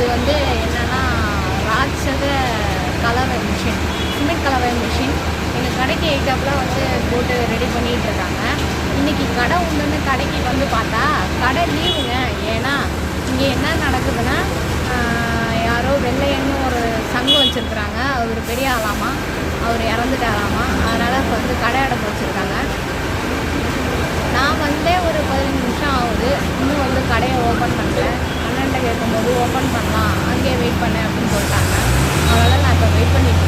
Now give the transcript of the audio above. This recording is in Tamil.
இது வந்து என்னென்னா ராட்சத கலவை மிஷின், சிமெண்ட் கலவை மிஷின் எங்கள் கடைக்கு எய்தாப்பில் வந்து போட்டு ரெடி பண்ணிகிட்டு இருக்காங்க. இன்றைக்கி கடை உண்டுன்னு கடைக்கு வந்து பார்த்தா கடை லீவுங்க. ஏன்னா இங்கே என்ன நடக்குதுன்னா, யாரோ வெள்ளையன்னு ஒரு சங்கம் வச்சுருக்குறாங்க. அவர் பெரிய ஆளாமா, அவர் இறந்துட்டாராமா. அதனால் இப்போ வந்து கடை அடைப்பு வச்சுருக்காங்க. நான் வந்து ஒரு 15 நிமிஷம் ஆகுது, இன்னும் வந்து கடையை ஓப்பன் பண்ணல. அண்ணன்ட்ட கேட்கும்போது ஓப்பன் பண்ணலாம், அங்கேயே வெயிட் பண்ணேன் அப்படின்னு சொல்லிட்டாங்க. அதனால் நான் இப்போ வெயிட் பண்ணிட்டு